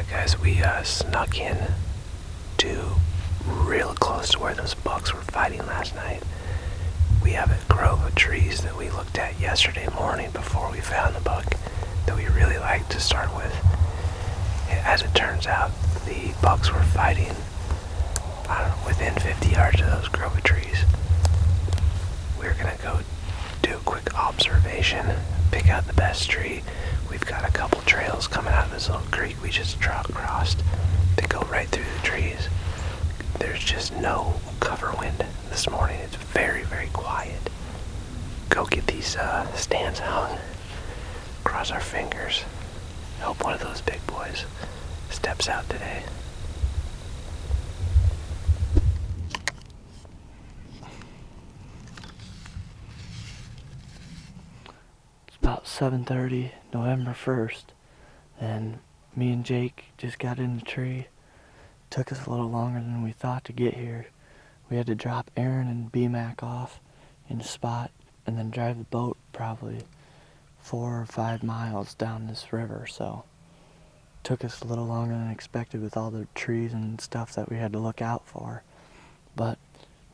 Alright guys, we snuck in to real close to where those bucks were fighting last night. We have a grove of trees that we looked at yesterday morning before we found the buck that we really liked to start with. As it turns out, the bucks were fighting, I don't know, within 50 yards of those grove of trees. We're gonna go do a quick observation, pick out the best tree. We've got a couple trails coming out of this little creek we just crossed that go right through the trees. There's just no cover wind this morning. It's very, very quiet. Go get these stands hung. Cross our fingers. Hope one of those big boys steps out today. It's about 7:30, November 1st, and me and Jake just got in the tree. Took us a little longer than we thought to get here. We had to drop Aaron and B-Mac off in a spot and then drive the boat probably 4 or 5 miles down this river, so took us a little longer than expected with all the trees and stuff that we had to look out for. But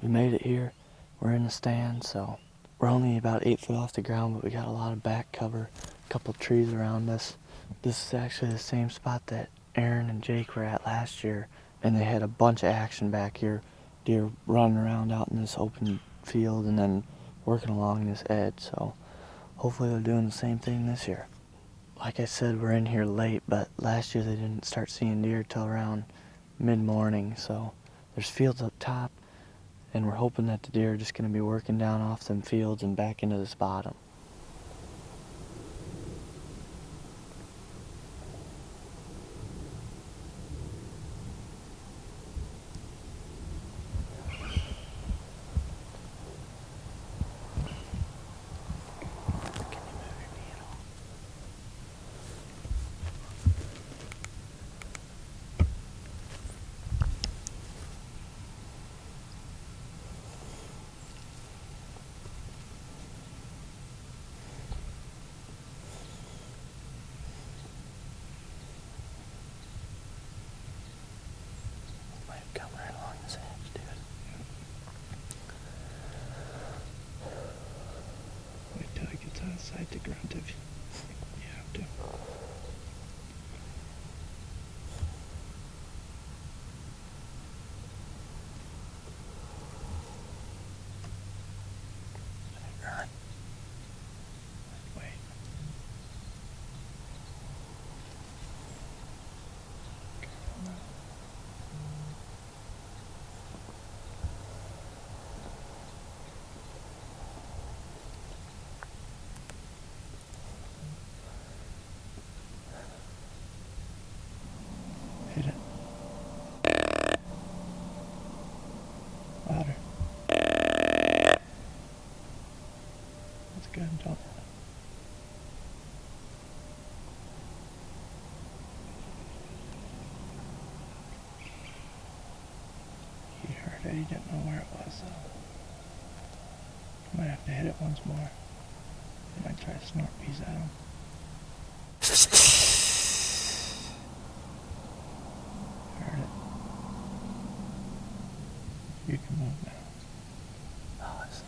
we made it here. We're in the stand, so we're only about 8 feet off the ground, but we got a lot of back cover, a couple trees around us. This is actually the same spot that Aaron and Jake were at last year, and they had a bunch of action back here. Deer running around out in this open field and then working along this edge, so hopefully they're doing the same thing this year. Like I said, we're in here late, but last year they didn't start seeing deer till around mid-morning, so there's fields up top, and we're hoping that the deer are just going to be working down off them fields and back into this bottom. Come right along this edge, dude. Wait till it gets outside to grunt if you have to. Run. Wait. Hit it. Louder. That's good, don't. He heard it, he didn't know where it was though. Might have to hit it once more. I might try to snort bees at him. Heard it. You can move now. Oh, I see.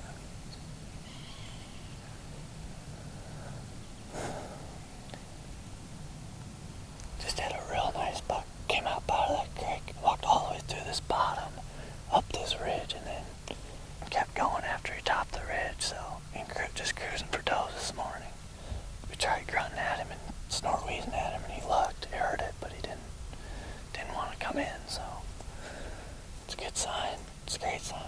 Just had a real nice buck. Came out out of that creek, walked all the way through this bottom, up this ridge, and then kept going after he topped the ridge, so just cruising for does this morning. We tried grunting at him and snort wheezing at him, and he looked, he heard it, but he didn't want to come in, so it's a good sign. It's a great sign.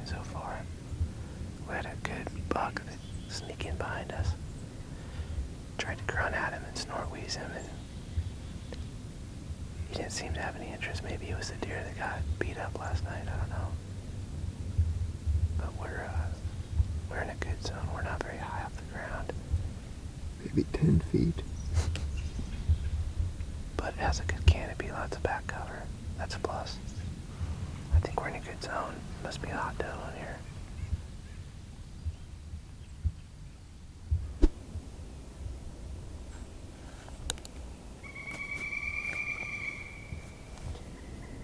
morning so far. We had a good buck that sneak in behind us. Tried to grunt at him and snort wheeze him, and he didn't seem to have any interest. Maybe it was the deer that got beat up last night, I don't know. But we're in a good zone. We're not very high off the ground. Maybe 10 feet. But it has a good canopy, lots of back cover. That's a plus. I think we're in a good zone. Must be a hot doe in here.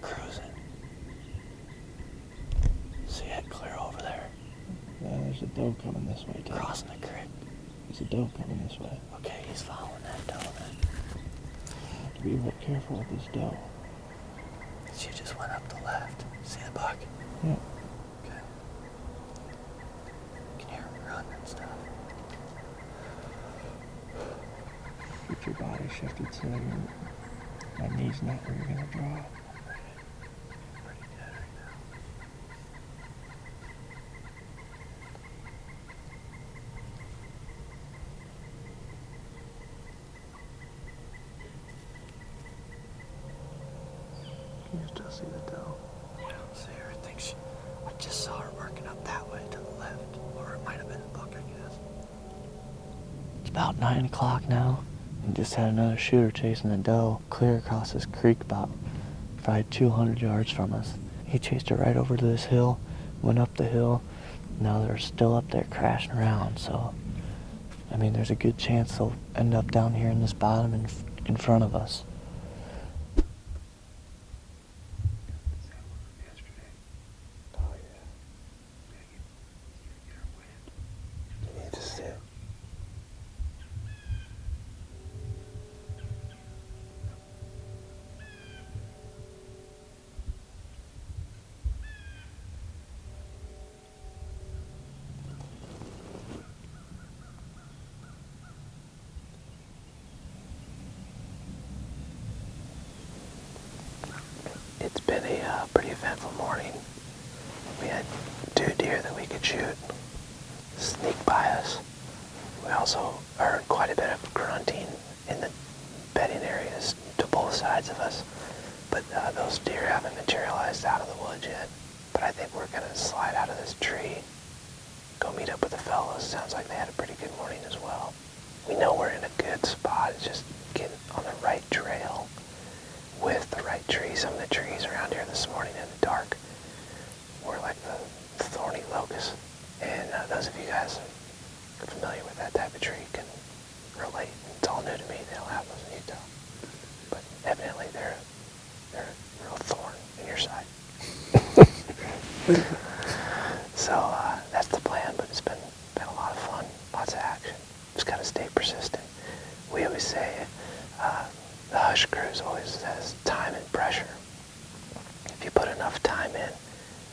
Cruising. See it clear over there? Yeah, there's a doe coming this way, too. Crossing the creek. There's a doe coming this way. Okay, he's following that doe then. Have to be real careful with this doe. She just went up the left. See the buck? Yeah. Okay. Can hear him run and stuff. Get your body shifted so that my knee's not where you're gonna draw. Pretty good right now. Can you still see the doe? I don't see her. I just saw her working up that way to the left. Or it might have been the buck, I guess. It's about 9 o'clock now. We just had another shooter chasing the doe clear across this creek about probably 200 yards from us. He chased her right over to this hill, went up the hill. Now they're still up there crashing around, so I mean there's a good chance they'll end up down here in this bottom in front of us. Oh, yeah. You need to sit. It's been a pretty eventful morning. We had 2 deer that we could shoot sneak by us. We also heard quite a bit of grunting in the bedding areas to both sides of us. But those deer haven't materialized out of the woods yet. But I think we're going to slide out of this tree, go meet up with the fellows. Sounds like they had a pretty good morning as well. We know we're in a good spot. It's just getting on the right trail with the right trees. Some of the trees around here this morning in the dark were like the thorny locust. And those of you guys are familiar with that type of tree can relate. It's all new to me. They don't have those in Utah. But evidently they're a real thorn in your side. So that's the plan, but it's been a lot of fun, lots of action. Just gotta stay persistent. We always say the Hush Cruise always says time and pressure. If you put enough time in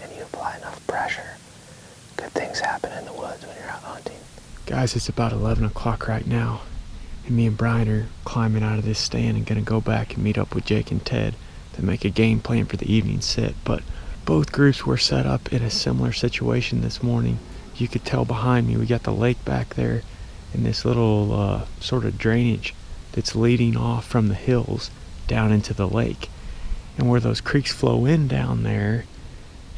and you apply enough pressure, good things happen in the woods when you're out hunting. Guys, it's about 11 o'clock right now, and me and Brian are climbing out of this stand and gonna go back and meet up with Jake and Ted to make a game plan for the evening sit. But both groups were set up in a similar situation this morning. You could tell behind me we got the lake back there and this little sort of drainage that's leading off from the hills down into the lake. And where those creeks flow in down there,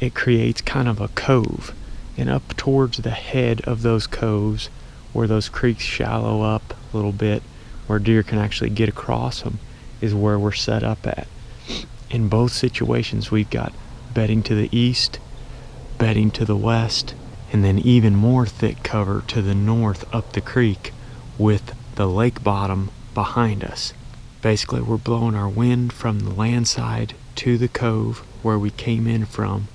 it creates kind of a cove. And up towards the head of those coves, where those creeks shallow up a little bit, where deer can actually get across them, is where we're set up at. In both situations, we've got bedding to the east, bedding to the west, and then even more thick cover to the north up the creek with the lake bottom behind us. Basically, we're blowing our wind from the land side to the cove where we came in from,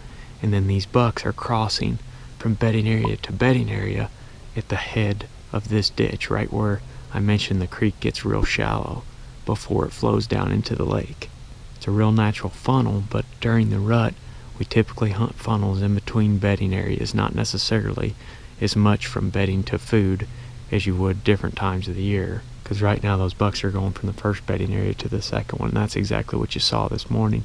and then these bucks are crossing from bedding area to bedding area at the head of this ditch, right where I mentioned the creek gets real shallow before it flows down into the lake. It's a real natural funnel, but during the rut, we typically hunt funnels in between bedding areas, not necessarily as much from bedding to food as you would different times of the year. Because right now those bucks are going from the first bedding area to the second one, and that's exactly what you saw this morning.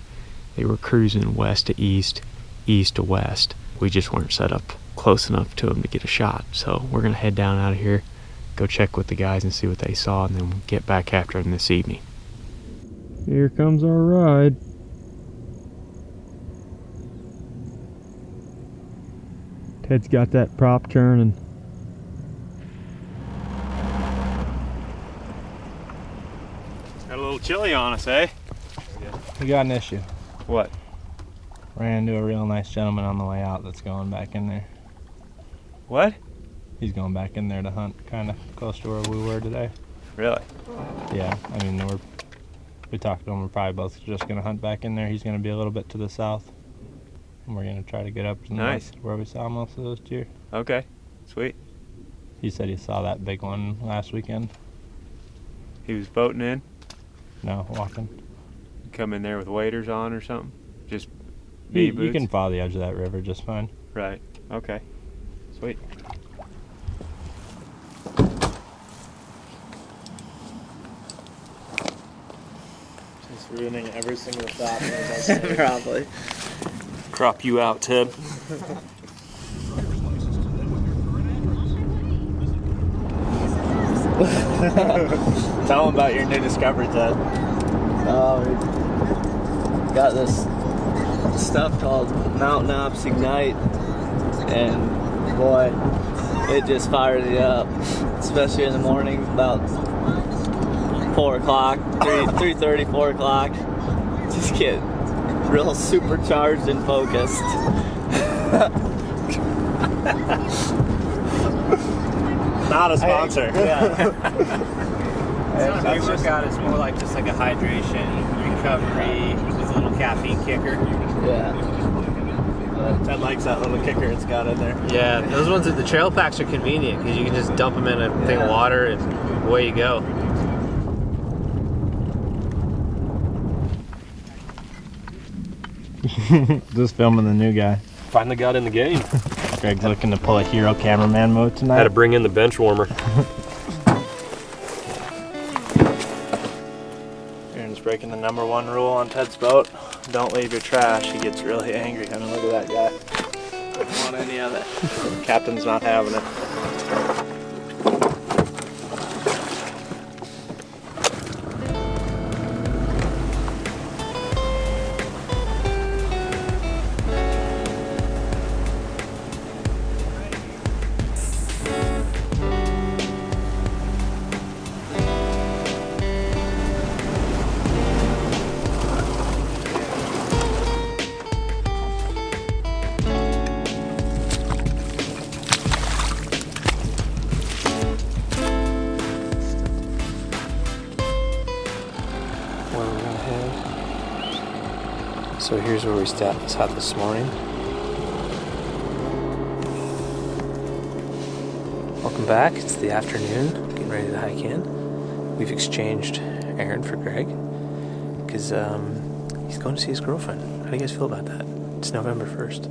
They were cruising west to east, east to west, we just weren't set up close enough to him to get a shot. So we're gonna head down out of here, go check with the guys and see what they saw, and then we'll get back after him this evening. Here comes our ride. Ted's got that prop churning. Got a little chilly on us, eh? We got an issue. What? Ran into a real nice gentleman on the way out that's going back in there. What? He's going back in there to hunt kind of close to where we were today. Really? Yeah, I mean, we talked to him, we're probably both just going to hunt back in there. He's going to be a little bit to the south. And we're going to try to get up to the north where we saw most of those deer. Okay, sweet. He said he saw that big one last weekend. He was boating in? No, walking. Come in there with waders on or something? Just You can follow the edge of that river just fine. Right, okay. Sweet. Just ruining every single shot. Probably. Crop you out, Ted. Tell him about your new discovery, Ted. We got this stuff called Mountain Ops Ignite, and boy, it just fires you up, especially in the mornings about 4 o'clock, 3:30, 4 o'clock. Just get real supercharged and focused. Not a sponsor. It's not a big workout, it's more like just like a hydration, recovery, with a little caffeine kicker. Yeah. Ted likes that little kicker it's got in there. Yeah, those ones at the trail packs are convenient because you can just dump them in a thing of water and away you go. Just filming the new guy. Finally got in the game. Greg's looking to pull a hero cameraman mode tonight. Had to bring in the bench warmer. Aaron's breaking the #1 rule on Ted's boat. Don't leave your trash. He gets really angry. I mean, look at that guy. Don't want any of it. Captain's not having it. So here's where we sat this morning. Welcome back. It's the afternoon, getting ready to hike in. We've exchanged Aaron for Greg because he's going to see his girlfriend. How do you guys feel about that? It's November 1st.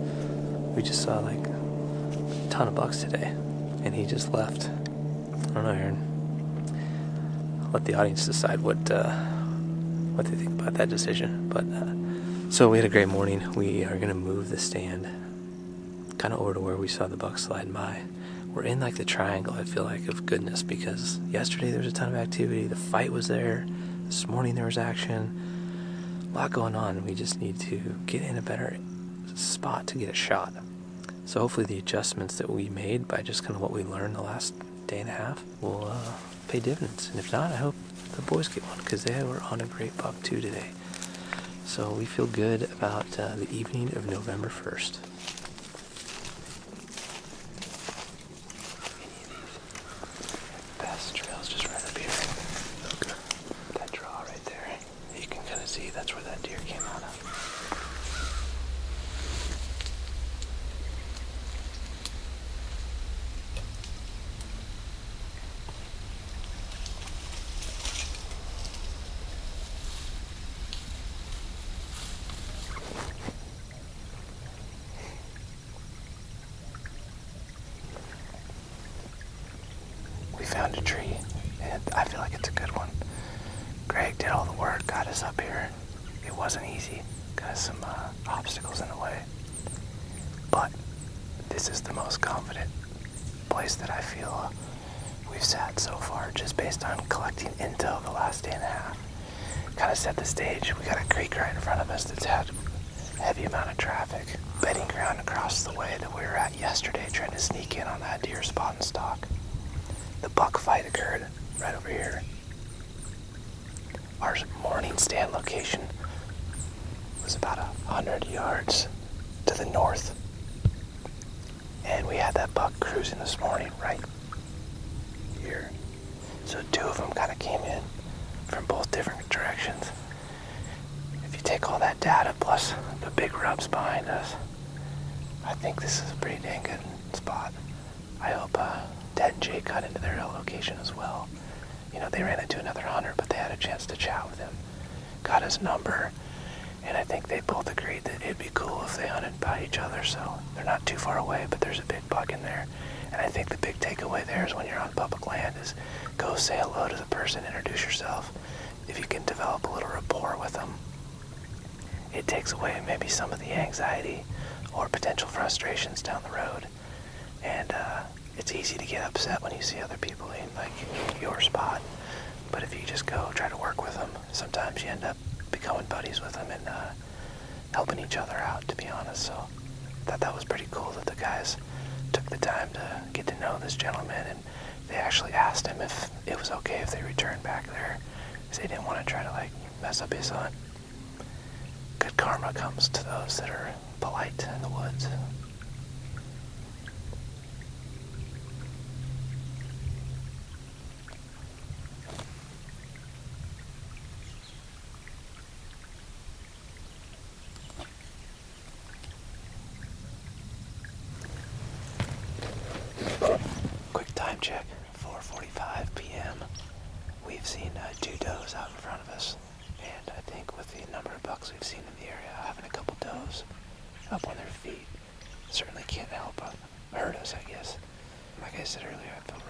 We just saw like a ton of bucks today, and he just left. I don't know, Aaron. I'll let the audience decide what they think about that decision, but. So we had a great morning. We are going to move the stand kind of over to where we saw the buck slide by. We're in like the triangle, I feel like, of goodness, because yesterday there was a ton of activity. The fight was there. This morning there was action. A lot going on. We just need to get in a better spot to get a shot. So hopefully the adjustments that we made by just kind of what we learned the last day and a half will pay dividends. And if not, I hope the boys get one because they were on a great buck too today. So we feel good about the evening of November 1st. Best trail's just right up here. Look, that draw right there. You can kind of see that's where that deer came out of. We found a tree, and I feel like it's a good one. Greg did all the work, got us up here. It wasn't easy, got us some obstacles in the way. But this is the most confident place that I feel we've sat so far, just based on collecting intel the last day and a half. Kind of set the stage. We got a creek right in front of us that's had a heavy amount of traffic. Bedding ground across the way that we were at yesterday, trying to sneak in on that deer spot and stalk. The buck fight occurred right over here. Our morning stand location was about 100 yards to the north. And we had that buck cruising this morning right here. So two of them kind of came in from both different directions. If you take all that data plus the big rubs behind us, I think this is a pretty dang good spot. I hope Dad and Jake got into their location as well. You know, they ran into another hunter, but they had a chance to chat with him. Got his number, and I think they both agreed that it'd be cool if they hunted by each other, so they're not too far away, but there's a big buck in there. And I think the big takeaway there is when you're on public land is go say hello to the person, introduce yourself. If you can develop a little rapport with them, it takes away maybe some of the anxiety or potential frustrations down the road. And it's easy to get upset when you see other people in like your spot. But if you just go try to work with them, sometimes you end up becoming buddies with them and helping each other out, to be honest. So I thought that was pretty cool that the guys took the time to get to know this gentleman, and they actually asked him if it was okay if they returned back there, because they didn't want to try to like mess up his hunt. Good karma comes to those that are polite in the woods. Quick time check, 4:45 p.m. We've seen 2 does out in front of us, and I think with the number of bucks we've seen in the area, having a couple does up on their feet certainly can't help hurt us, I guess. Like I said earlier, I feel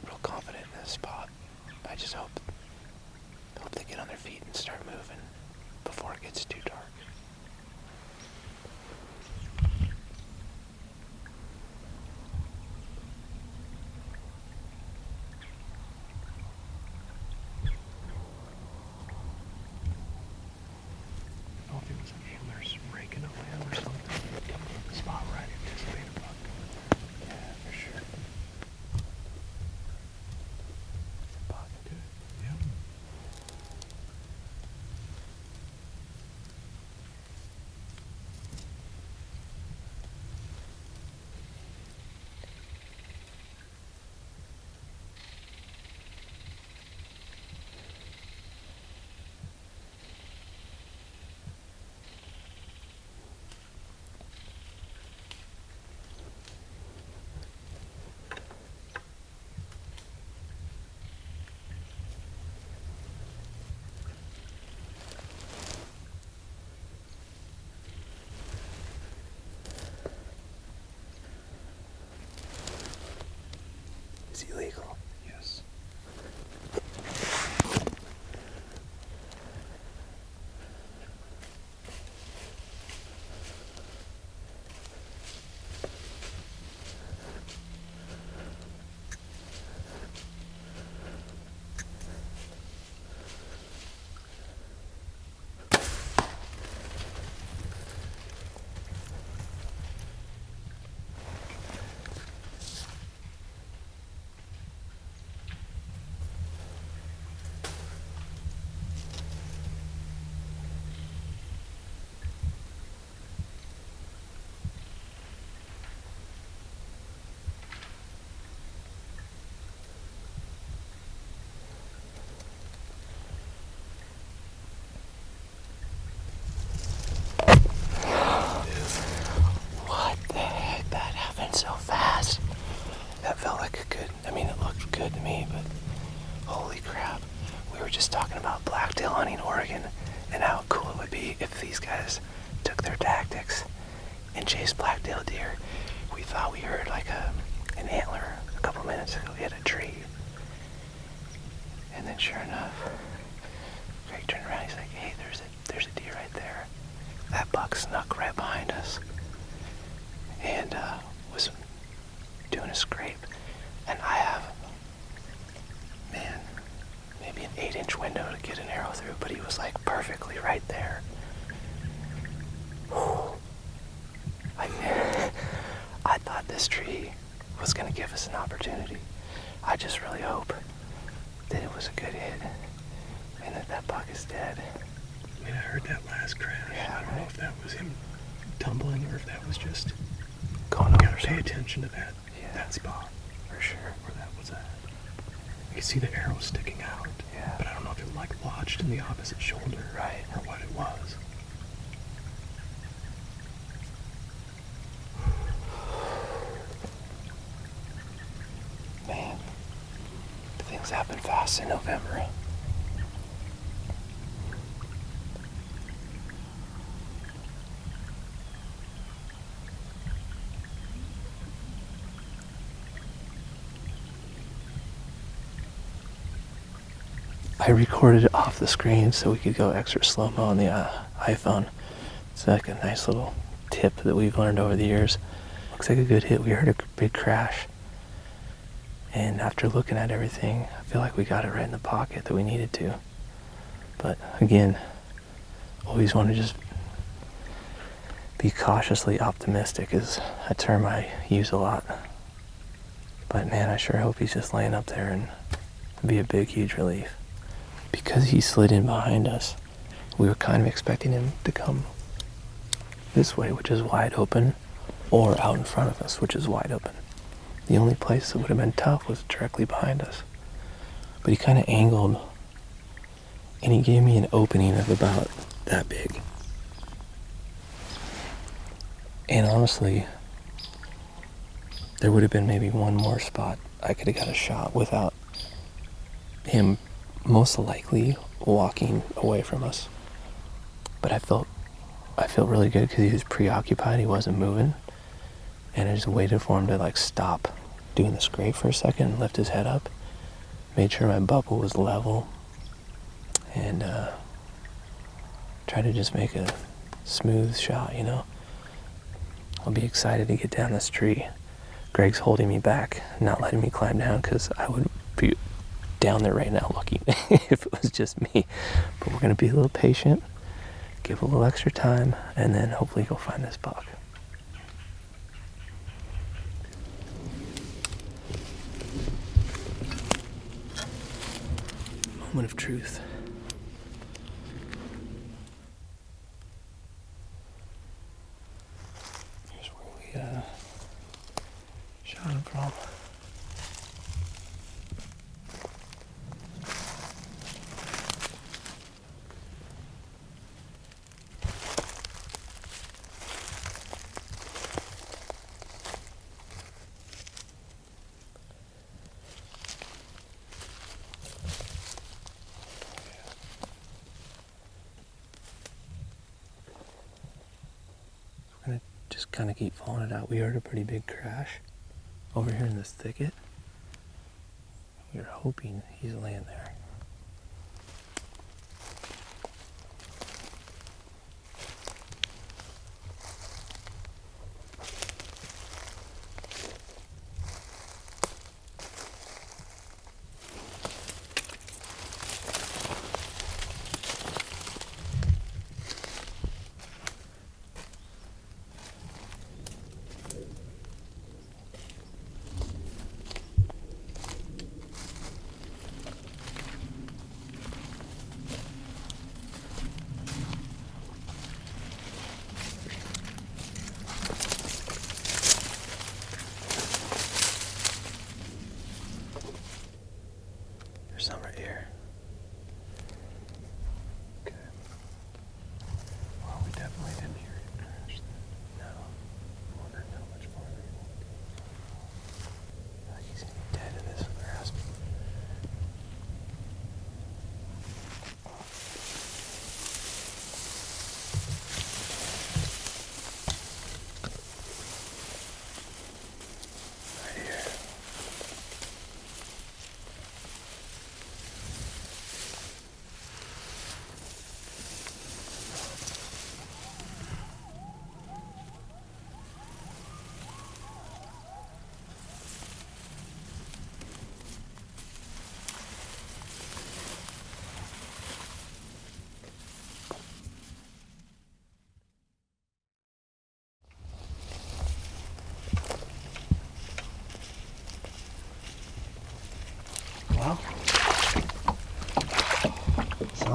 real confident in this spot. I just hope they get on their feet and start moving before it gets too dark. Is he legal? Yes. So fast. That felt like a good, it looked good to me, but holy crap. We were just talking about blacktail hunting in Oregon and how cool it would be if these guys took their tactics and chased blacktail deer. We thought we heard like an antler a couple minutes ago. We had a tree. And then sure enough, Greg turned around, he's like, hey, there's a deer right there. That buck snuck right behind us. And was doing a scrape, and I have, man, maybe an 8-inch window to get an arrow through, but he was like perfectly right there. I thought this tree was going to give us an opportunity. I just really hope that it was a good hit and that buck is dead. I mean, I heard that last crash. Yeah, I don't know if that was him tumbling or if that was just going over. Gotta pay attention to that spot For sure. where that was at. You see the arrow sticking out. Yeah. But I don't know if it like lodged in the opposite shoulder. Right. Or what it was. Man, things happen fast in November. I recorded it off the screen so we could go extra slow-mo on the iPhone. It's like a nice little tip that we've learned over the years. Looks like a good hit. We heard a big crash. And after looking at everything, I feel like we got it right in the pocket that we needed to. But again, always want to just be cautiously optimistic is a term I use a lot. But man, I sure hope he's just laying up there, and it'd be a big, huge relief. Because he slid in behind us, we were kind of expecting him to come this way, which is wide open, or out in front of us, which is wide open. The only place that would have been tough was directly behind us. But he kind of angled, and he gave me an opening of about that big. And honestly, there would have been maybe one more spot I could have got a shot without him most likely walking away from us. But I felt really good because he was preoccupied. He wasn't moving, and I just waited for him to like stop doing the scrape for a second and lift his head up. Made sure my bubble was level, and tried to just make a smooth shot. You know, I'll be excited to get down this tree. Greg's holding me back, not letting me climb down because I would be down there right now looking if it was just me. But we're going to be a little patient, give a little extra time, and then hopefully go find this buck. Moment of truth. Here's where we shot him from. Just kind of keep following it out. We heard a pretty big crash over here in this thicket. We were hoping he's laying there.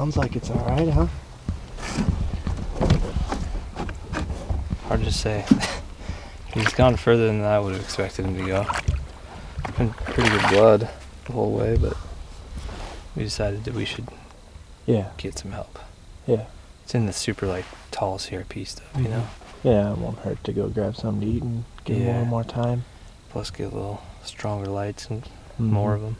Sounds like it's alright, huh? Hard to say. He's gone further than I would have expected him to go. Been pretty good blood the whole way, but we decided that we should get some help. Yeah. It's in the super like tall CRP stuff, you know? Yeah, it won't hurt to go grab something to eat and give him a little more time. Plus get a little stronger lights and more of them.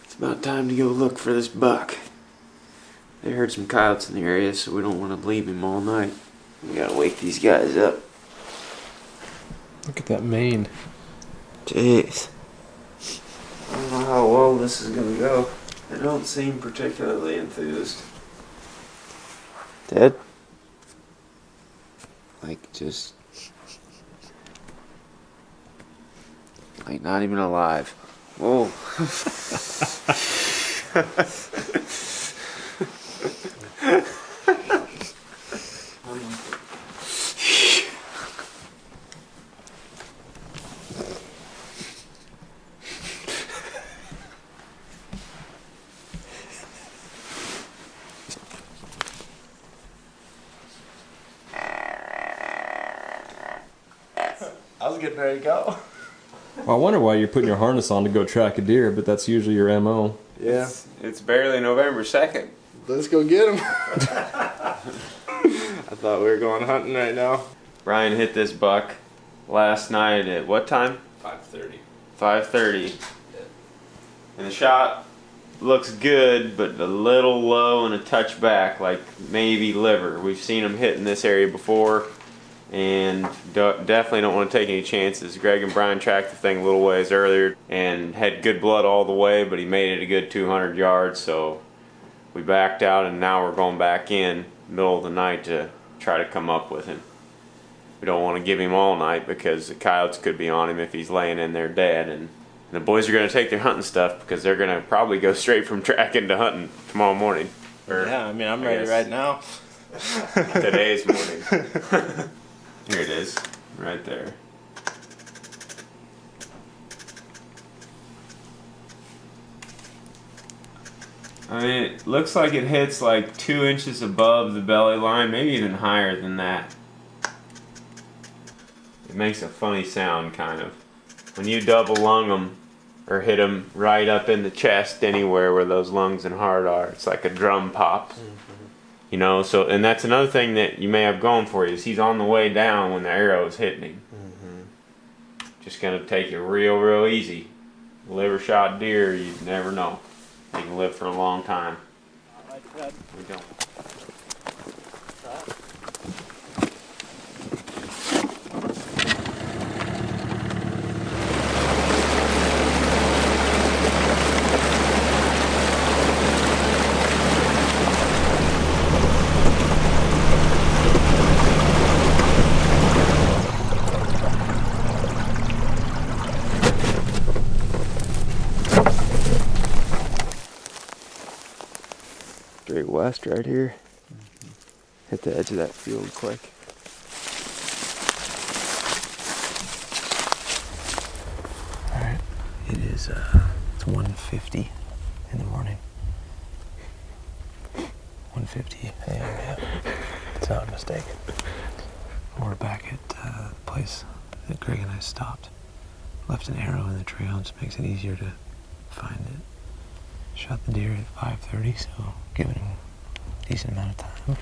It's about time to go look for this buck. They heard some coyotes in the area, so we don't want to leave him all night. We gotta wake these guys up. Look at that mane. Jeez. I don't know how well this is gonna go. They don't seem particularly enthused. Dead? Like, just... like, not even alive. Whoa. I was getting ready to go. Well, I wonder why you're putting your harness on to go track a deer, but that's usually your MO. Yeah. It's barely November 2nd. Let's go get him. I thought we were going hunting right now. Brian hit this buck last night at what time? 5:30. 5:30. And the shot looks good, but a little low and a touch back, like maybe liver. We've seen him hit in this area before, and definitely don't want to take any chances. Greg and Brian tracked the thing a little ways earlier and had good blood all the way, but he made it a good 200 yards, so we backed out, and now we're going back in middle of the night to try to come up with him. We don't want to give him all night because the coyotes could be on him if he's laying in there dead, and the boys are going to take their hunting stuff because they're going to probably go straight from tracking to hunting tomorrow morning. Yeah, I mean, I'm ready right now. Today's morning. Here it is, right there. I mean, it looks like it hits like 2 inches above the belly line, maybe even higher than that. It makes a funny sound, kind of. When you double lung them, or hit them right up in the chest anywhere where those lungs and heart are, it's like a drum pop. You know, so, and that's another thing that you may have going for you, is he's on the way down when the arrow is hitting him. Just gonna take it real easy. Liver shot deer, you never know. They can live for a long time. We don't. Straight west right here. Hit the edge of that field quick. Alright, it is it's 1:50 in the morning. 1:50 a.m. Yeah, it's not a mistake. We're back at the place that Greg and I stopped. Left an arrow in the trail, just makes it easier to find it. Shot the deer at 5:30, so giving him a decent amount of time.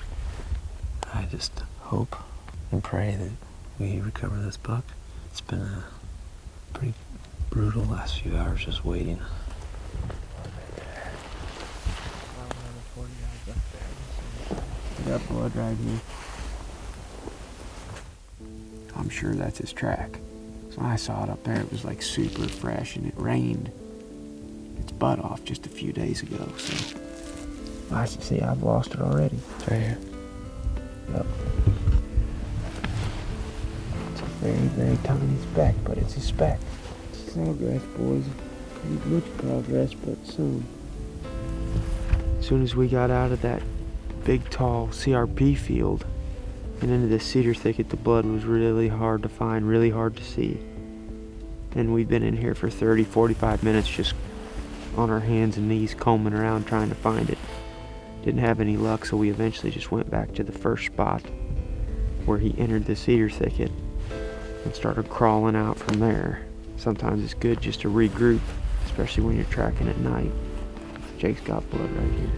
I just hope and pray that we recover this buck. It's been a pretty brutal last few hours just waiting. We got blood right here. I'm sure that's his track. So when I saw it up there, it was like super fresh, and it rained its butt off just a few days ago. So I see, I've lost it already. It's right here. Yep. Very, very tiny speck, but it's a speck. It's progress, boys. Not much progress, but some. As soon as we got out of that big, tall CRP field and into the cedar thicket, the blood was really hard to find, really hard to see. And we'd been in here for 30, 45 minutes just on our hands and knees combing around trying to find it. Didn't have any luck, so we eventually just went back to the first spot where he entered the cedar thicket and started crawling out from there. Sometimes it's good just to regroup, especially when you're tracking at night. Jake's got blood right here.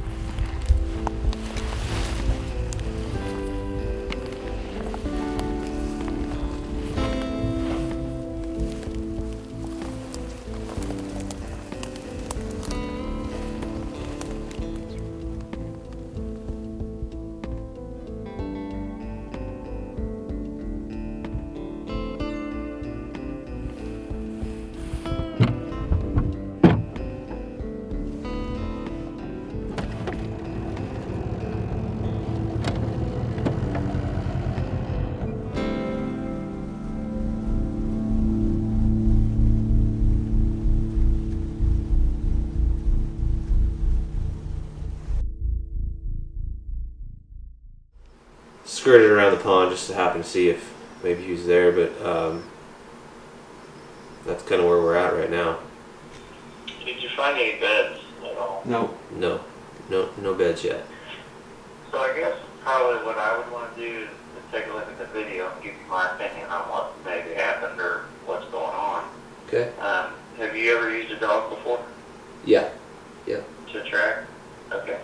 Skirted around the pond just to happen to see if maybe he was there, but that's kind of where we're at right now. Did you find any beds at all? No beds yet. So I guess probably what I would want to do is take a look at the video and give you my opinion on what maybe happened or what's going on. Okay. Have you ever used a dog before? Yeah. To track? Okay.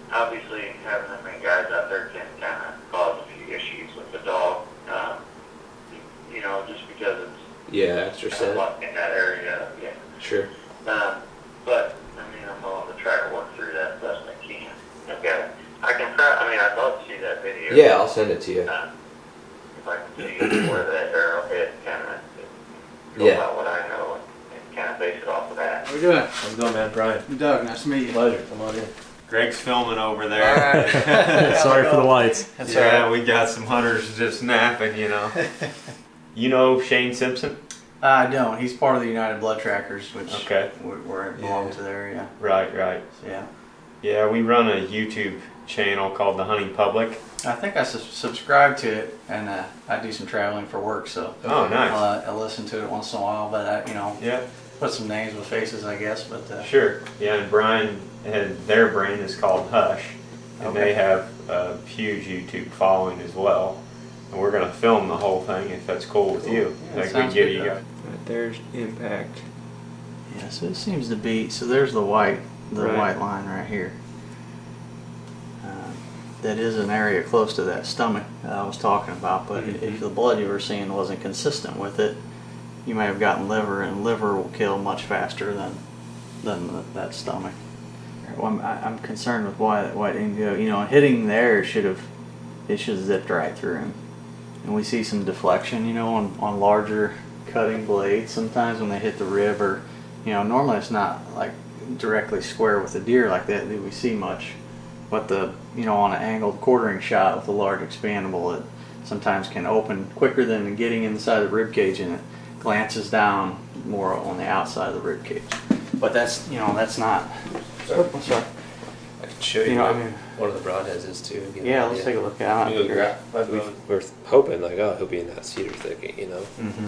Obviously, having that many guys out there can kind of cause a few issues with the dog. You know, just because it's extra set in that area. Yeah. Sure. But I mean, I'm willing to try to work through that as best I can. Okay. I can try. I mean, I'd love to see that video. Yeah, I'll send it to you. If I can see where that arrowhead kind of go about what I know and kind of base it off of that. How we doing? How's it going, man? Brian. Doug, nice to meet you. Pleasure. Come on in. Greg's filming over there. Alright. Sorry for the lights. That's yeah, all right. we got some hunters just napping, you know. You know Shane Simpson? I don't. He's part of the United Blood Trackers, which Okay. we're belong to there, yeah. Right. Yeah. Yeah, we run a YouTube channel called The Hunting Public. I think I subscribe to it, and I do some traveling for work, so Oh, nice. I listen to it once in a while, but I, Yeah. put some names with faces, I guess. But Sure. Yeah, and Brian their brand is called Hush, and Okay. they have a huge YouTube following as well. And we're gonna film the whole thing if that's cool with you. Yeah, Like sounds we give good, you Doug. guys. Right, there's impact. yeah, so it seems to be. So there's the white Right. white line right here. That is an area close to that stomach that I was talking about, but if the blood you were seeing wasn't consistent with it, you may have gotten liver, and liver will kill much faster than that stomach. Well, I'm concerned with why that white didn't go. You know, hitting there should have zipped right through him. And we see some deflection, you know, on larger cutting blades. Sometimes when they hit the rib, or normally it's not like directly square with the deer like that we see much. But on an angled quartering shot with a large expandable, it sometimes can open quicker than getting inside the rib cage, and it glances down more on the outside of the rib cage. But that's not. Sorry. I can show you, one of the broadheads is too. Yeah, let's take a look at it. We're hoping like, oh, he'll be in that cedar thicket, Mm-hmm.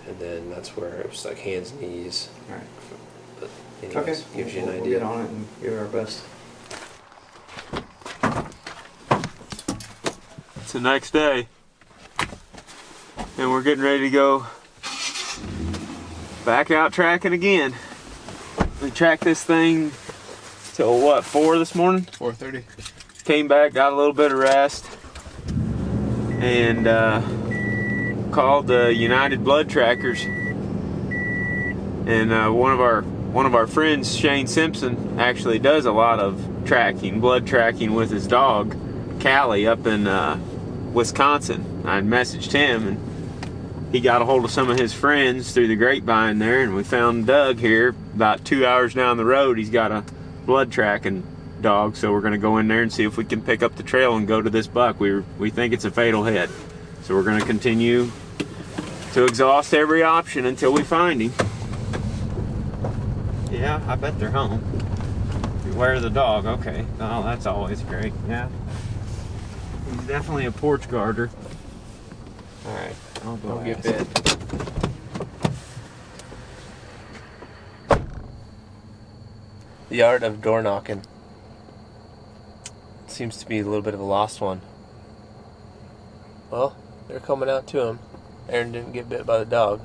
and then that's where it was like hands, knees. Right. But anyways, gives you an We'll idea. get on it and give it our best. It's the next day, and we're getting ready to go back out tracking again. We tracked this thing till what, 4 this morning? 4:30. Came back, got a little bit of rest, and called the United Blood Trackers. And one of our friends, Shane Simpson, actually does a lot of blood tracking with his dog, Callie, up in Wisconsin. I messaged him, and he got a hold of some of his friends through the grapevine there, and we found Doug here about 2 hours down the road. He's got a blood tracking dog, so we're going to go in there and see if we can pick up the trail and go to this buck. We think it's a fatal head. So we're going to continue to exhaust every option until we find him. Yeah, I bet they're home. Beware of the dog. Okay. Oh, that's always great. Yeah. He's definitely a porch guarder. All right. I'll go Don't get ask. bit. The art of door knocking seems to be a little bit of a lost one. Well, they're coming out to him. Aaron didn't get bit by the dog.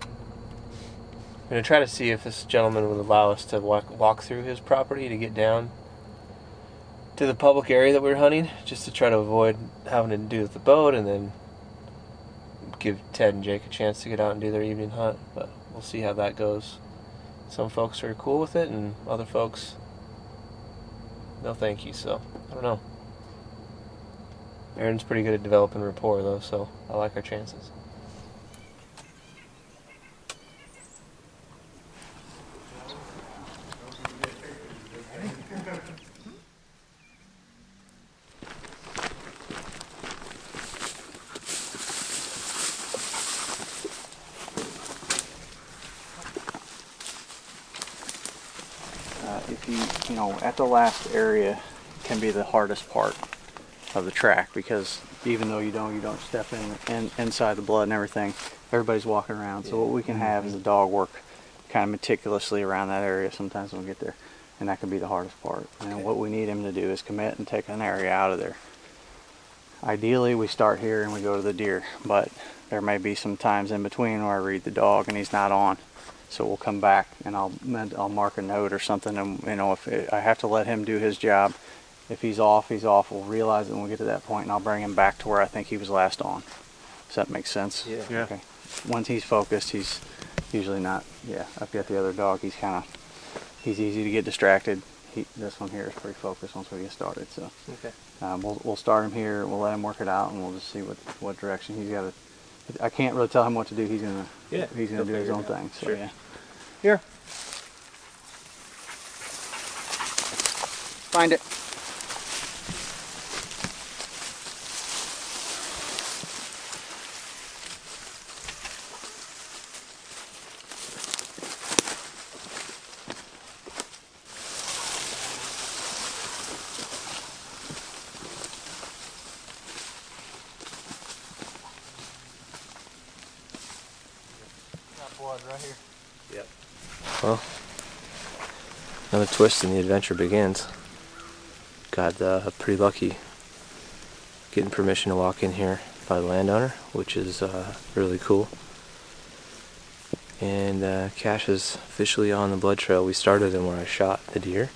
I'm going to try to see if this gentleman would allow us to walk through his property to get down to the public area that we were hunting, just to try to avoid having to do with the boat and then give Ted and Jake a chance to get out and do their evening hunt. But we'll see how that goes. Some folks are cool with it, and other folks, no thank you, so I don't know. Aaron's pretty good at developing rapport, though, so I like our chances. If you know, at the last area can be the hardest part of the track, because even though you don't step in inside the blood and everything, everybody's walking around. So what we can have is the dog work kind of meticulously around that area sometimes when we get there, and that can be the hardest part. And what we need him to do is commit and take an area out of there. Ideally we start here and we go to the deer, but there may be some times in between where I read the dog and he's not on. So we'll come back and I'll mark a note or something, and you know, if I have to let him do his job. If he's off, he's off. We'll realize it when we get to that point, and I'll bring him back to where I think he was last on. Does that make sense? Yeah. Yeah. Okay. Once he's focused, he's usually not. Yeah. I've got the other dog. He's easy to get distracted. This one here is pretty focused once we get started. So. Okay. We'll start him here. We'll let him work it out, and we'll just see what direction he's got to. I can't really tell him what to do. He's gonna do his own thing. So Sure. yeah. Here. Find it. Blood right here. Yep. Well, another twist in the adventure begins. Got pretty lucky getting permission to walk in here by the landowner, which is really cool. And Cash is officially on the blood trail. We started him where I shot the deer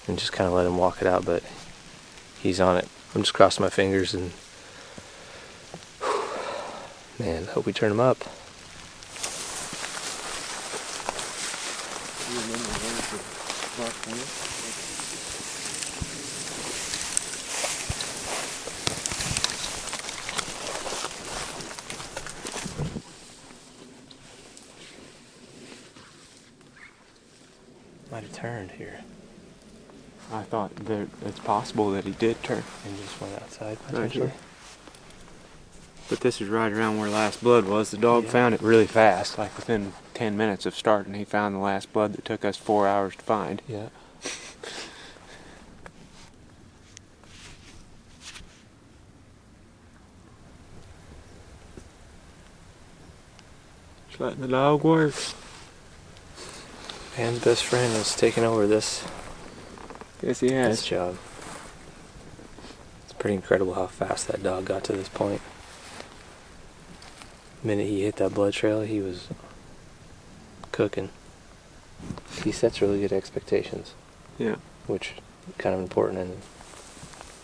and just kind of let him walk it out, but he's on it. I'm just crossing my fingers and man, hope we turn him up. Might have turned here I thought that it's possible that he did turn. and just went outside Right potentially. here. But this is right around where last blood was. The dog Yeah. found it really fast, like within 10 minutes of starting. He found the last blood that took us 4 hours to find. Yeah. Just letting the dog work. Man's best friend has taken over this Yes, he this has. job. It's pretty incredible how fast that dog got to this point. The minute he hit that blood trail, he was cooking. He sets really good expectations, Yeah. which is kind of important in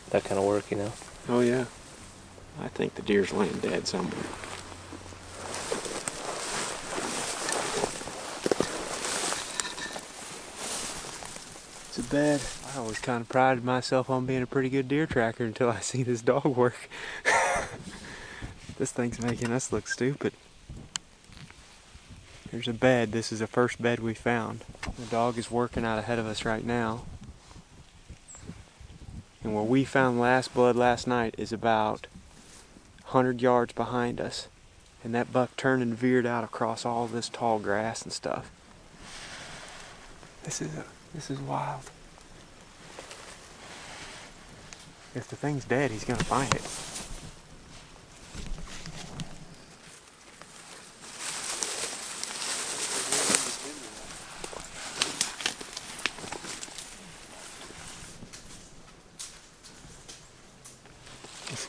that kind of work, you know. Oh, yeah. I think the deer's laying dead somewhere. It's a bed. I always kind of prided myself on being a pretty good deer tracker until I see this dog work. This thing's making us look stupid. Here's a bed. This is the first bed we found. The dog is working out ahead of us right now. And where we found last blood last night is about 100 yards behind us. And that buck turned and veered out across all this tall grass and stuff. This is wild. If the thing's dead, he's gonna find it.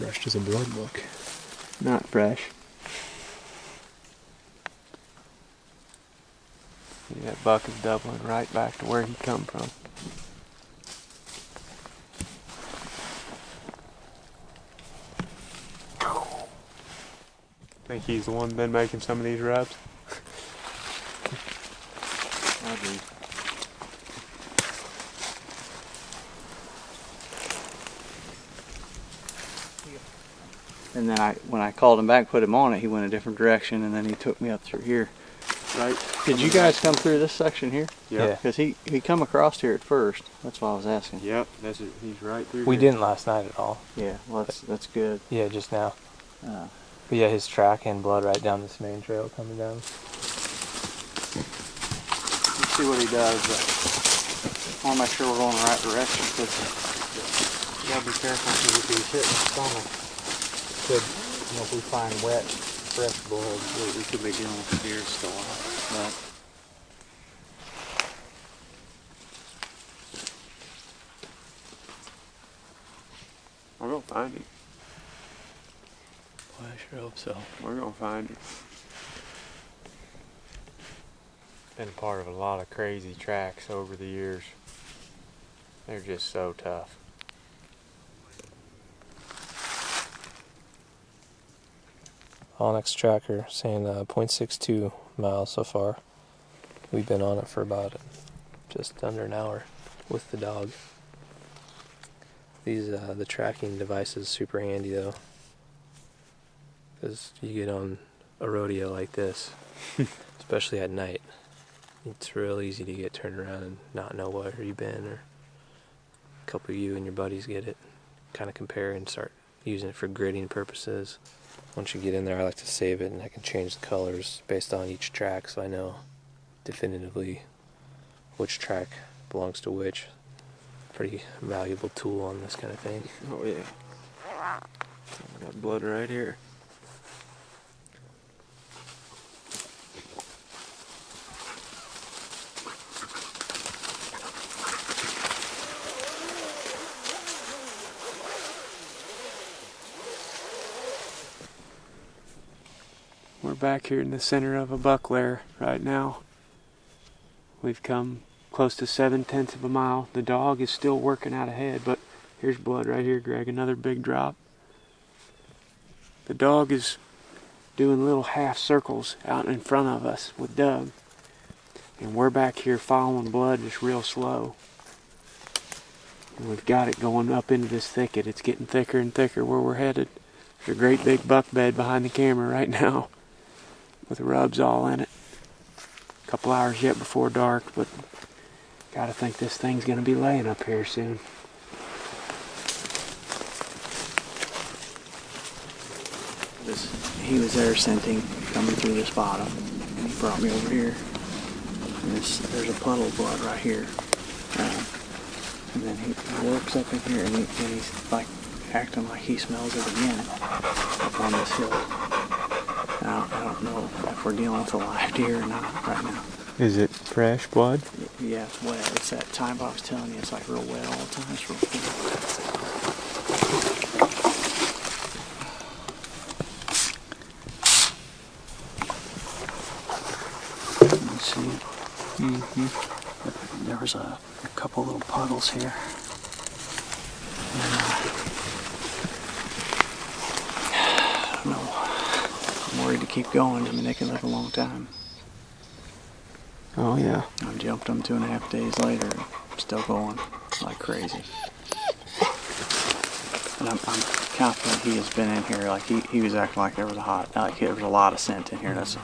Fresh as a blood book. Not fresh. See, that buck is doubling right back to where he come from. Think he's the one been making some of these rubs? I do. And then when I called him back, put him on it, he went a different direction, and then he took me up through here. Right. Did you guys come through this section here? Yeah. Because he come across here at first. That's why I was asking. Yep. He's right through. We here. didn't last night at all. Yeah. Well, that's good. Yeah, just now. But yeah, his track and blood right down this main trail coming down. Let's see what he does. But I want to make sure we're going the right direction. Cause you gotta be careful because if he's hitting the stomach, if we find wet, fresh blood, we could be dealing with deer still alive. Right. We're gonna find him. Well, I sure hope so. We're gonna find him. Been a part of a lot of crazy tracks over the years. They're just so tough. Onyx tracker saying 0.62 miles so far. We've been on it for about just under an hour with the dog. These the tracking device is super handy though, because you get on a rodeo like this, especially at night. It's real easy to get turned around and not know where you've been, or a couple of you and your buddies get it, kind of compare and start using it for gridding purposes. Once you get in there, I like to save it, and I can change the colors based on each track, so I know definitively which track belongs to which. Pretty valuable tool on this kind of thing. Oh yeah. I got blood right here. We're back here in the center of a buck lair right now. We've come close to 7/10 of a mile. The dog is still working out ahead, but here's blood right here, Greg. Another big drop. The dog is doing little half circles out in front of us with Doug. And we're back here following blood just real slow. And we've got it going up into this thicket. It's getting thicker and thicker where we're headed. There's a great big buck bed behind the camera right now with the rubs all in it. A couple hours yet before dark, but gotta think this thing's gonna be laying up here soon. He was air scenting coming through this bottom, and he brought me over here. And there's a puddle of blood right here. And then he works up in here, and he's like acting like he smells it again up on this hill. Now, I don't know if we're dealing with a live deer or not right now. Is it fresh blood? Yeah, it's wet. It's that time I was telling you, it's like real wet all the time. It's real cool. Let's see. There was a couple little puddles here. I don't know. I'm worried to keep going. I mean, they can live a long time. Oh yeah. I jumped them 2.5 days later, and still going like crazy. And I'm confident he has been in here. Like he was acting like there was there was a lot of scent in here. That's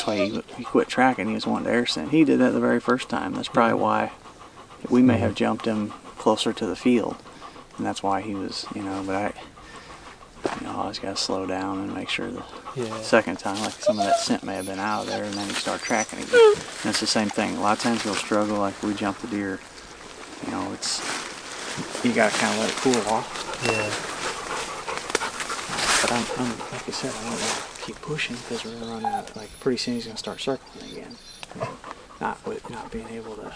why he quit tracking. He was wanting to air scent. He did that the very first time. That's probably why we may have jumped him closer to the field, and that's why he was, But You know, always got to slow down and make sure the Yeah. second time, like some of that scent may have been out of there, and then you start tracking again. And it's the same thing. A lot of times you'll struggle, like we jump the deer. You know, you got to kind of let it cool off. Yeah. But I'm like I said, I don't want to keep pushing because we're gonna run out. Like pretty soon he's gonna start circling again. Not being able to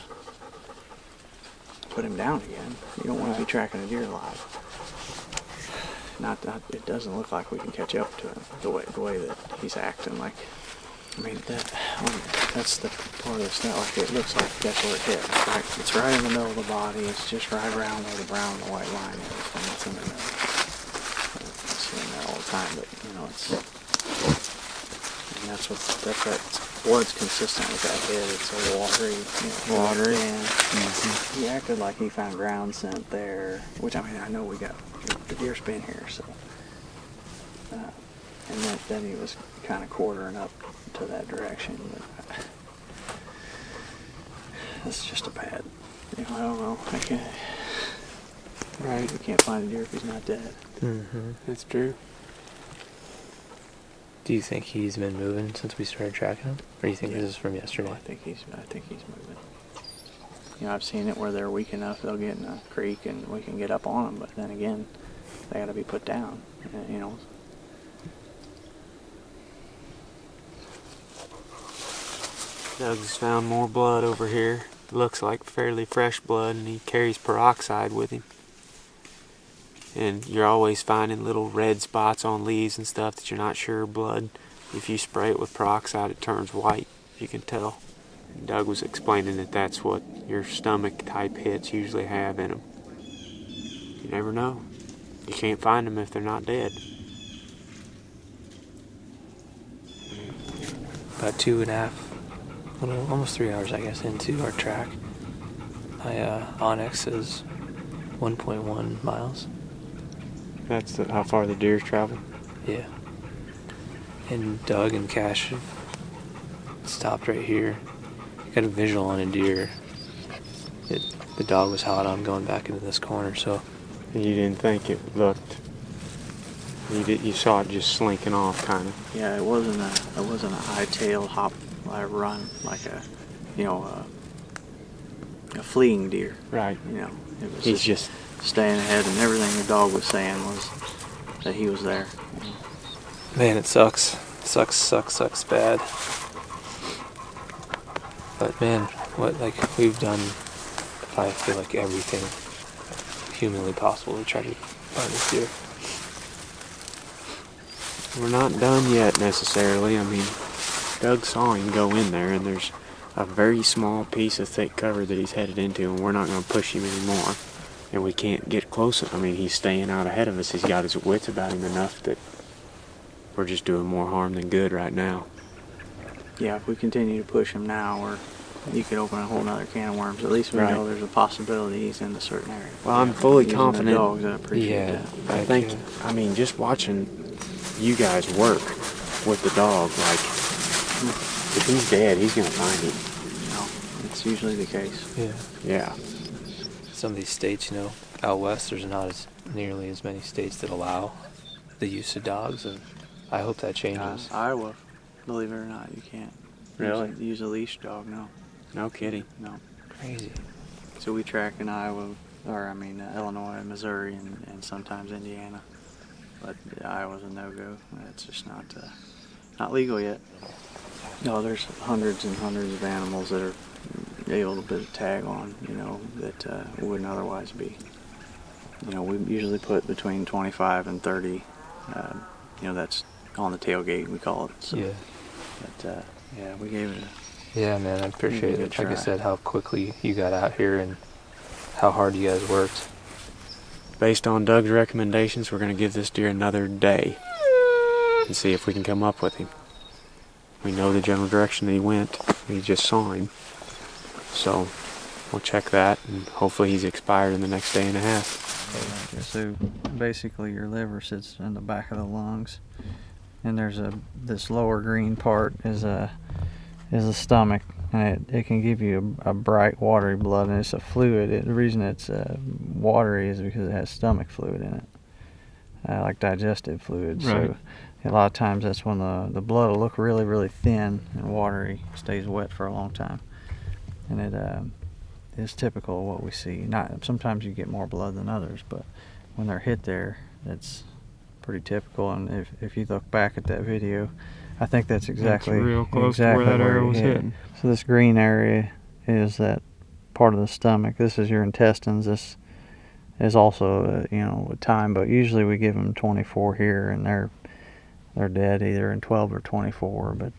put him down again. You don't want to be tracking a deer live. It doesn't look like we can catch up to him the way that he's acting. Like, I mean that's the part of the stuff. Like it looks like that's where it hit. It's right in the middle of the body. It's just right around where the brown and the white line is, and it's in the middle. I've seen that all the time, but you know that blood's consistent with that head. It's a watery. And he acted like he found ground scent there, which I mean I know we got the deer's been here, so and then he was kind of quartering up to that direction, but it's just a bad. You know, I don't know. I can't. Right, you can't find a deer if he's not dead. Mm-hmm. That's true. Do you think he's been moving since we started tracking him? Or do you think this is from yesterday? I think he's moving. You know, I've seen it where they're weak enough they'll get in a creek and we can get up on them, but then again, they got to be put down. You know. Doug's found more blood over here. Looks like fairly fresh blood, and he carries peroxide with him. And you're always finding little red spots on leaves and stuff that you're not sure are blood. If you spray it with peroxide, it turns white. You can tell. And Doug was explaining that that's what your stomach type hits usually have in them. You never know. You can't find them if they're not dead. About 2.5, almost 3 hours, I guess, into our track. My Onyx is 1.1 miles. That's how far the deer's traveled? Yeah. And Doug and Cash stopped right here. Got a visual on a deer. The dog was hot on going back into this corner, so. And you didn't think it looked. You saw it just slinking off, kind of. Yeah, it wasn't a high-tailed hop run like a fleeing deer. Right. You know, it was He's just staying ahead, and everything the dog was saying was that he was there. Man, it sucks. Sucks bad. But man, we've done, I feel like everything humanly possible to try to find this deer. We're not done yet necessarily. I mean, Doug saw him go in there, and there's a very small piece of thick cover that he's headed into, and we're not going to push him anymore. And we can't get close. I mean, he's staying out ahead of us. He's got his wits about him enough that we're just doing more harm than good right now. Yeah, if we continue to push him now, you could open a whole nother can of worms. At least we know there's a possibility he's in a certain area. Well, I'm fully Using confident. The dogs, I appreciate that. I think, I mean, just watching you guys work with the dog, like, if he's dead, he's going to find him. No, it's usually the case. Yeah. Some of these states, out west, there's not nearly as many states that allow the use of dogs, and I hope that changes. Iowa, believe it or not, you can't. Really? Use a leash dog, no. No kidding. No. Crazy. So we track in Iowa, Illinois, Missouri, and sometimes Indiana. But Iowa's a no-go. It's just not legal yet. No, there's hundreds and hundreds of animals that are able to put a tag on, that wouldn't otherwise be. We usually put between 25 and 30. That's on the tailgate, we call it. So, yeah. But we gave it Yeah, man, I appreciate it. Like I said, how quickly you got out here and how hard you guys worked. Based on Doug's recommendations, we're going to give this deer another day and see if we can come up with him. We know the general direction that he went. We just saw him. So we'll check that, and hopefully he's expired in the next day and a half. So basically your liver sits in the back of the lungs, and there's this lower green part is a stomach, and it can give you a bright watery blood, and it's a fluid. The reason it's watery is because it has stomach fluid in it. like digestive fluid. Right. So a lot of times that's when the blood will look really, really thin and watery, stays wet for a long time. And it is typical of what we see. Sometimes you get more blood than others, but when they're hit there, it's pretty typical. And if you look back at that video, I think that's exactly real close to where that arrow was hitting. So this green area is that part of the stomach. This is your intestines. This is also with time, but usually we give them 24 here, and they're dead either in 12 or 24, but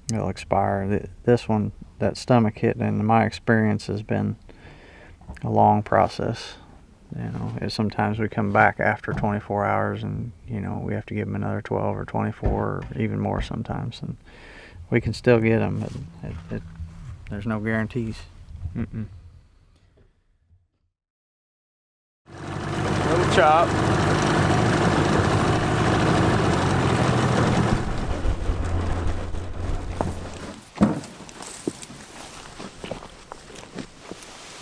they'll expire. This one, that stomach hit, in my experience, has been a long process. Sometimes we come back after 24 hours and we have to give them another 12 or 24 or even more sometimes, and we can still get them, but there's no guarantees. Mm-mm. Little chop.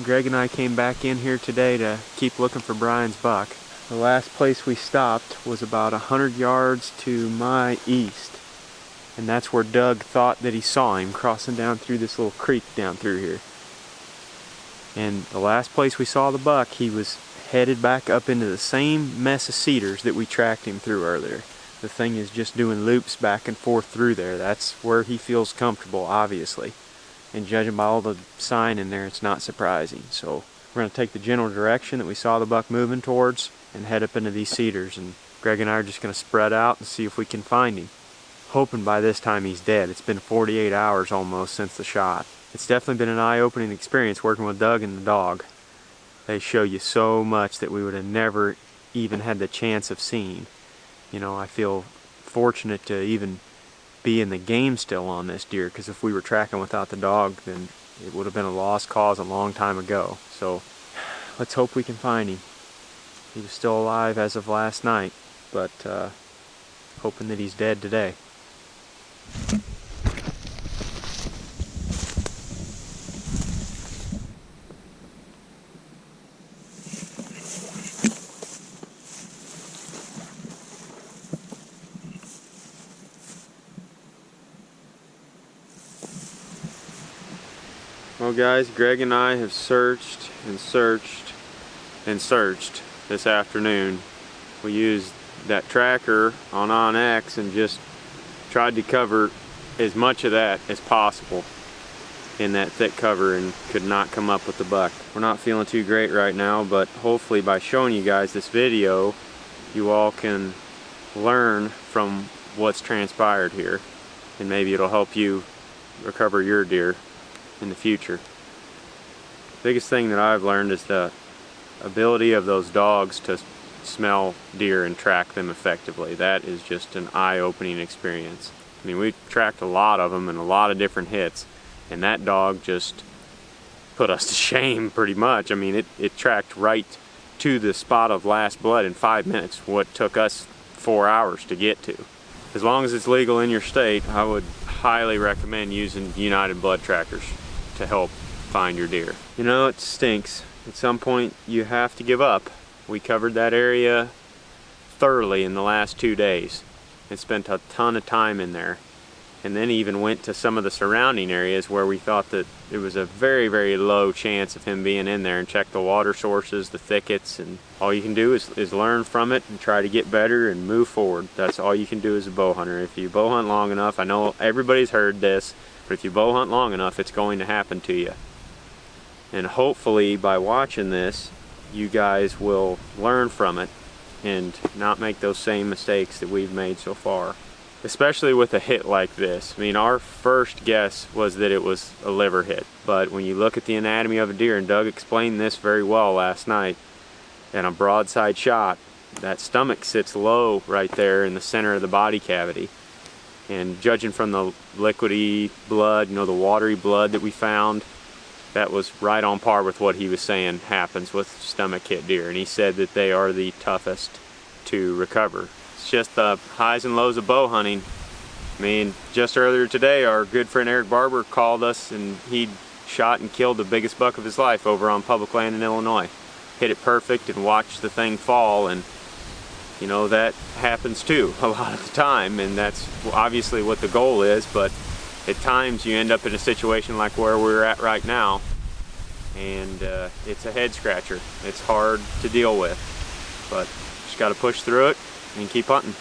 Greg and I came back in here today to keep looking for Brian's buck. The last place we stopped was about 100 yards to my east, and that's where Doug thought that he saw him crossing down through this little creek down through here. And the last place we saw the buck, he was headed back up into the same mess of cedars that we tracked him through earlier. The thing is just doing loops back and forth through there. That's where he feels comfortable, obviously. And judging by all the sign in there, it's not surprising. So we're going to take the general direction that we saw the buck moving towards and head up into these cedars. And Greg and I are just going to spread out and see if we can find him. Hoping by this time he's dead. It's been 48 hours almost since the shot. It's definitely been an eye-opening experience working with Doug and the dog. They show you so much that we would have never even had the chance of seeing. I feel fortunate to even be in the game still on this deer, because if we were tracking without the dog, then it would have been a lost cause a long time ago. So let's hope we can find him. He was still alive as of last night, but hoping that he's dead today. Well guys, Greg and I have searched and searched and searched this afternoon. We used that tracker on OnX and just tried to cover as much of that as possible in that thick cover and could not come up with the buck. We're not feeling too great right now, but hopefully by showing you guys this video, you all can learn from what's transpired here, and maybe it'll help you recover your deer in the future. Biggest thing that I've learned is the ability of those dogs to smell deer and track them effectively. That is just an eye-opening experience. I mean, we tracked a lot of them and a lot of different hits, and that dog just put us to shame pretty much. I mean, it tracked right to the spot of last blood in 5 minutes, what took us 4 hours to get to. As long as it's legal in your state, I would highly recommend using United blood trackers to help find your deer. It stinks. At some point you have to give up. We covered that area thoroughly in the last 2 days and spent a ton of time in there, and then even went to some of the surrounding areas where we thought that there was a very, very low chance of him being in there, and checked the water sources, the thickets, and all you can do is learn from it and try to get better and move forward. That's all you can do as a bow hunter. If you bow hunt long enough, I know everybody's heard this, but if you bow hunt long enough, it's going to happen to you. And hopefully by watching this, you guys will learn from it and not make those same mistakes that we've made so far. Especially with a hit like this. I mean, our first guess was that it was a liver hit, but when you look at the anatomy of a deer, and Doug explained this very well last night, and a broadside shot, that stomach sits low right there in the center of the body cavity. And judging from the liquidy blood, the watery blood that we found, that was right on par with what he was saying happens with stomach hit deer. And he said that they are the toughest to recover. It's just the highs and lows of bow hunting. I mean, just earlier today, our good friend Eric Barber called us, and he shot and killed the biggest buck of his life over on public land in Illinois. Hit it perfect and watched the thing fall, and you know, that happens too a lot of the time, and that's obviously what the goal is, but at times you end up in a situation like where we're at right now, and it's a head scratcher. It's hard to deal with, but just got to push through it and keep hunting.